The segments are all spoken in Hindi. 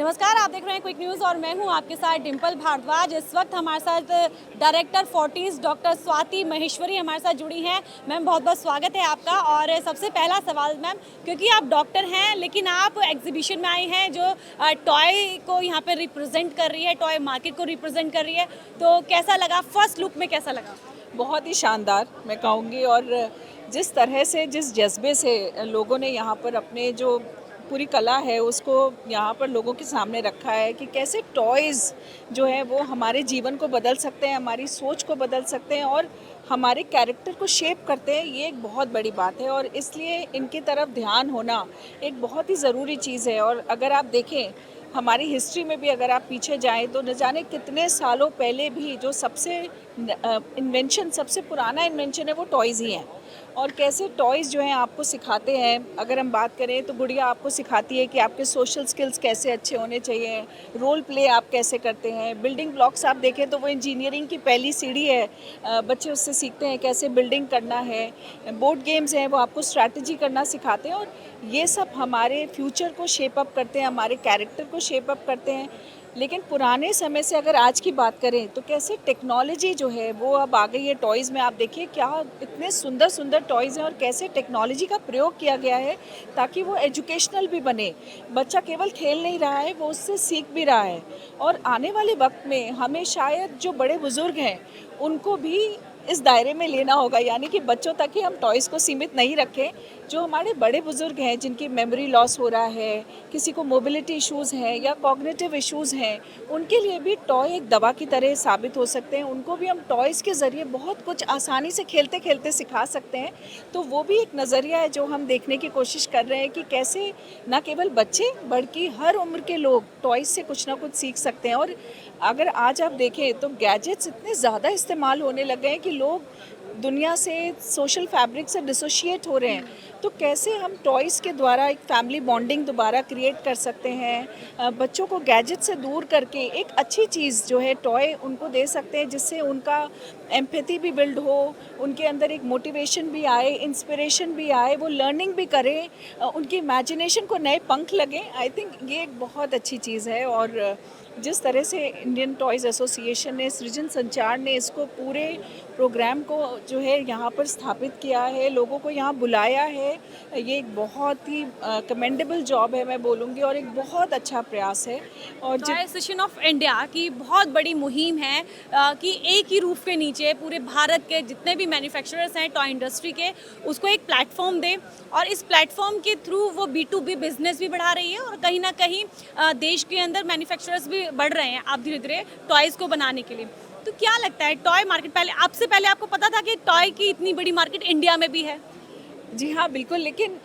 नमस्कार, आप देख रहे हैं क्विक न्यूज़ और मैं हूं आपके साथ डिम्पल भारद्वाज। इस वक्त हमारे साथ director Fortis doctor Swati Maheshwari हमारे साथ जुड़ी हैं। मैम, बहुत बहुत स्वागत है आपका। और सबसे पहला सवाल मैम, क्योंकि आप डॉक्टर हैं लेकिन आप एग्जीबिशन में आई हैं जो टॉय को यहाँ पे रिप्रेजेंट कर रही है, टॉय मार्केट को रिप्रेजेंट कर रही है, तो कैसा लगा? फर्स्ट लुक में कैसा लगा? बहुत ही शानदार मैं कहूँगी। और जिस तरह से जिस जज्बे से लोगों ने यहाँ पर अपने जो पूरी कला है उसको यहाँ पर लोगों के सामने रखा है कि कैसे टॉयज़ जो है वो हमारे जीवन को बदल सकते हैं, हमारी सोच को बदल सकते हैं और हमारे कैरेक्टर को शेप करते हैं। ये एक बहुत बड़ी बात है और इसलिए इनकी तरफ ध्यान होना एक बहुत ही ज़रूरी चीज़ है। और अगर आप देखें हमारी हिस्ट्री में भी अगर आप पीछे जाएं तो न जाने कितने सालों पहले भी जो सबसे इन्वेंशन, सबसे पुराना इन्वेंशन है वो टॉयज़ ही हैं। और कैसे टॉयज़ जो हैं आपको सिखाते हैं, अगर हम बात करें तो गुड़िया आपको सिखाती है कि आपके सोशल स्किल्स कैसे अच्छे होने चाहिए, रोल प्ले आप कैसे करते हैं, बिल्डिंग ब्लॉक्स आप देखें तो वो इंजीनियरिंग की पहली सीढ़ी है। बच्चे उससे सीखते हैं कैसे बिल्डिंग करना है। बोर्ड गेम्स हैं वो आपको स्ट्रैटेजी करना सिखाते हैं और ये सब हमारे फ्यूचर को शेप अप करते हैं, हमारे कैरेक्टर को शेप अप करते हैं। लेकिन पुराने समय से अगर आज की बात करें तो कैसे टेक्नोलॉजी जो है वो अब आ गई है टॉयज़ में। आप देखिए क्या इतने सुंदर सुंदर टॉयज़ हैं और कैसे टेक्नोलॉजी का प्रयोग किया गया है ताकि वो एजुकेशनल भी बने। बच्चा केवल खेल नहीं रहा है, वो उससे सीख भी रहा है। और आने वाले वक्त में हमें शायद जो बड़े बुज़ुर्ग हैं उनको भी इस दायरे में लेना होगा, यानी कि बच्चों तक ही हम टॉयज़ को सीमित नहीं रखें। जो हमारे बड़े बुज़ुर्ग हैं जिनकी मेमोरी लॉस हो रहा है, किसी को मोबिलिटी इश्यूज़ हैं या कॉग्निटिव इश्यूज़ हैं, उनके लिए भी टॉय एक दवा की तरह साबित हो सकते हैं। उनको भी हम टॉयज़ के ज़रिए बहुत कुछ आसानी से खेलते खेलते सिखा सकते हैं। तो वो भी एक नज़रिया है जो हम देखने की कोशिश कर रहे हैं कि कैसे न केवल बच्चे बल्कि हर उम्र के लोग टॉयज़ से कुछ ना कुछ सीख सकते हैं। और अगर आज आप देखें तो गैजेट्स इतने ज़्यादा इस्तेमाल होने लगे हैं कि लोग दुनिया से, सोशल फैब्रिक से डिसोशिएट हो रहे हैं। तो कैसे हम टॉयज़ के द्वारा एक फैमिली बॉन्डिंग दोबारा क्रिएट कर सकते हैं, बच्चों को गैजेट से दूर करके एक अच्छी चीज़ जो है टॉय उनको दे सकते हैं जिससे उनका एम्पैथी भी बिल्ड हो, उनके अंदर एक मोटिवेशन भी आए, इंस्पिरेशन भी आए, वो लर्निंग भी करें, उनकी इमेजिनेशन को नए पंख लगें। आई थिंक ये एक बहुत अच्छी चीज़ है। और जिस तरह से इंडियन टॉयज़ एसोसिएशन ने, सृजन संचार ने इसको पूरे प्रोग्राम को जो है यहाँ पर स्थापित किया है, लोगों को यहाँ बुलाया है, ये एक बहुत ही कमेंडेबल जॉब है मैं बोलूँगी और एक बहुत अच्छा प्रयास है। और टॉय एसोसिएशन ऑफ इंडिया की बहुत बड़ी मुहिम है कि एक ही रूफ के नीचे पूरे भारत के जितने भी मैन्युफैक्चरर्स हैं टॉय इंडस्ट्री के, उसको एक प्लेटफॉर्म दें और इस प्लेटफॉर्म के थ्रू वो B2B बिजनेस भी बढ़ा रही है और कहीं ना कहीं देश के अंदर मैन्युफैक्चरर्स भी बढ़ रहे हैं अब धीरे धीरे टॉयज़ को बनाने के लिए। तो क्या लगता है टॉय मार्केट, पहले आपसे पहले आपको पता था कि टॉय की इतनी बड़ी मार्केट इंडिया में भी है? जी हाँ, बिल्कुल। लेकिन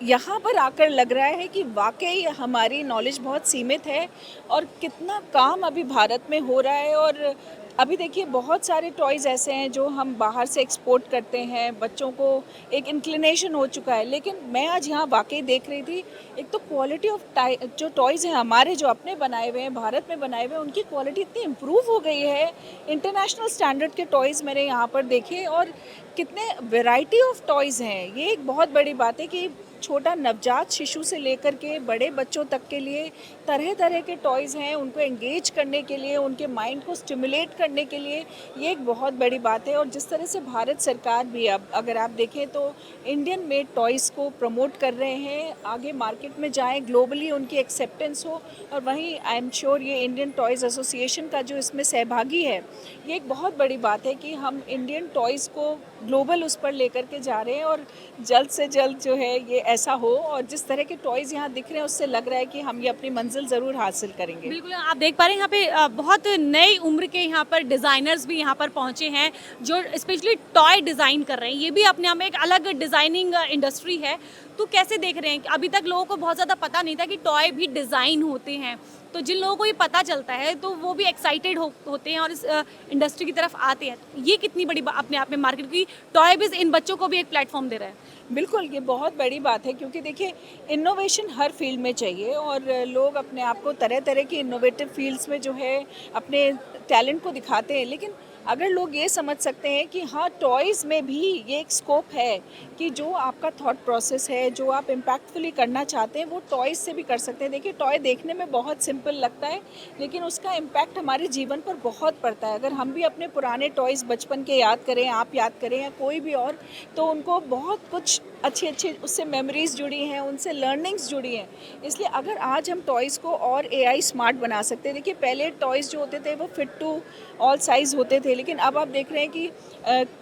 यहाँ पर आकर लग रहा है कि वाकई हमारी नॉलेज बहुत सीमित है और कितना काम अभी भारत में हो रहा है। और अभी देखिए बहुत सारे टॉयज़ ऐसे हैं जो हम बाहर से एक्सपोर्ट करते हैं, बच्चों को एक इंक्लिनेशन हो चुका है। लेकिन मैं आज यहाँ वाकई देख रही थी, एक तो क्वालिटी ऑफ जो टॉयज़ हैं हमारे, जो अपने बनाए हुए हैं, भारत में बनाए हुए हैं, उनकी क्वालिटी इतनी इम्प्रूव हो गई है। इंटरनेशनल स्टैंडर्ड के टॉयज़ मैंने यहाँ पर देखे और कितने वैरायटी ऑफ टॉयज़ हैं। ये एक बहुत बड़ी बात है कि छोटा नवजात शिशु से लेकर के बड़े बच्चों तक के लिए तरह तरह के टॉयज़ हैं। उनको एंगेज करने के लिए, उनके माइंड को स्टिमुलेट करने के लिए ये एक बहुत बड़ी बात है। और जिस तरह से भारत सरकार भी अब अगर आप देखें तो इंडियन मेड टॉयज़ को प्रमोट कर रहे हैं, आगे मार्केट में जाएं, ग्लोबली उनकी एक्सेप्टेंस हो। और वहीं आई एम श्योर ये इंडियन टॉयज़ एसोसिएशन का जो इसमें सहभागी है, ये एक बहुत बड़ी बात है कि हम इंडियन टॉयज़ को ग्लोबल उस पर लेकर के जा रहे हैं और जल्द से जल्द जो है ये ऐसा हो। और जिस तरह के टॉयज़ यहाँ दिख रहे हैं उससे लग रहा है कि हम ये अपनी मंजिल ज़रूर हासिल करेंगे। बिल्कुल, आप देख पा रहे हैं यहाँ पे बहुत नई उम्र के यहाँ पर डिज़ाइनर्स भी यहाँ पर पहुँचे हैं जो स्पेशली टॉय डिज़ाइन कर रहे हैं। ये भी अपने आप में एक अलग डिज़ाइनिंग इंडस्ट्री है। तो कैसे देख रहे हैं कि अभी तक लोगों को बहुत ज़्यादा पता नहीं था कि टॉय भी डिज़ाइन होते हैं, तो जिन लोगों को ये पता चलता है तो वो भी एक्साइटेड होते हैं और इस इंडस्ट्री की तरफ आते हैं। ये कितनी बड़ी अपने आप में मार्केट की टॉय बिज़ इन बच्चों को भी एक प्लेटफॉर्म दे रहा है। बिल्कुल, ये बहुत बड़ी बात है क्योंकि देखिए इनोवेशन हर फील्ड में चाहिए और लोग अपने आप को तरह तरह की इनोवेटिव फील्ड्स में जो है अपने टैलेंट को दिखाते हैं। लेकिन अगर लोग ये समझ सकते हैं कि हाँ, टॉयज़ में भी ये एक स्कोप है कि जो आपका थॉट प्रोसेस है, जो आप इम्पैक्टफुली करना चाहते हैं, वो टॉयज़ से भी कर सकते हैं। देखिए, टॉय देखने में बहुत सिंपल लगता है, लेकिन उसका इम्पैक्ट हमारे जीवन पर बहुत पड़ता है। अगर हम भी अपने पुराने टॉयज़ बचपन के याद करें, आप याद करें या कोई भी और, तो उनको बहुत कुछ अच्छी-अच्छी उससे मेमोरीज़ जुड़ी हैं, उनसे लर्निंग्स जुड़ी हैं। इसलिए अगर आज हम टॉयज़ को और एआई स्मार्ट बना सकते हैं। देखिए, पहले टॉयज़ जो होते थे वो फिट टू ऑल साइज़ होते थे, लेकिन अब आप देख रहे हैं कि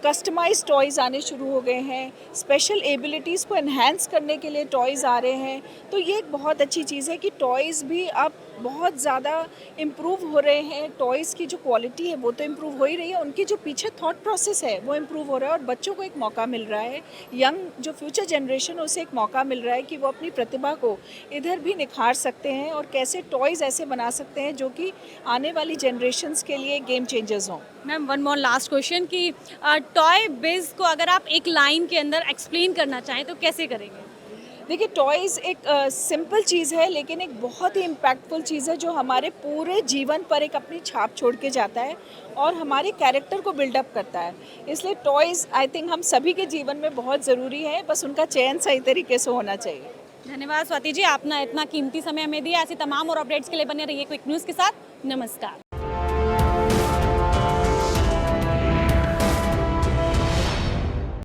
कस्टमाइज़ टॉयज़ आने शुरू हो गए हैं। स्पेशल एबिलिटीज़ को एनहांस करने के लिए टॉयज़ आ रहे हैं। तो ये एक बहुत अच्छी चीज़ है कि टॉयज़ भी अब बहुत ज़्यादा इम्प्रूव हो रहे हैं। टॉयज़ की जो क्वालिटी है वो तो इम्प्रूव हो ही रही है, उनकी जो पीछे थॉट प्रोसेस है वो इम्प्रूव हो रहा है, और बच्चों को एक मौका मिल रहा है, यंग जो फ्यूचर जनरेशन है उसे एक मौका मिल रहा है कि वो अपनी प्रतिभा को इधर भी निखार सकते हैं, और कैसे टॉयज़ ऐसे बना सकते हैं जो कि आने वाली जनरेशन्स के लिए गेम चेंजर्स हों। Ma'am one more last question कि टॉय बिज़ को अगर आप एक लाइन के अंदर एक्सप्लेन करना चाहें तो कैसे करेंगे? देखिए, टॉयज़ एक सिंपल चीज़ है, लेकिन एक बहुत ही इम्पैक्टफुल चीज़ है जो हमारे पूरे जीवन पर एक अपनी छाप छोड़ के जाता है और हमारे कैरेक्टर को बिल्डअप करता है। इसलिए टॉयज़ आई थिंक हम सभी के जीवन में बहुत ज़रूरी है, बस उनका चयन सही तरीके से होना चाहिए। धन्यवाद स्वाति जी, आपने इतना कीमती समय हमें दिया। ऐसी तमाम और अपडेट्स के लिए बने रहिए क्विक न्यूज़ के साथ। नमस्कार।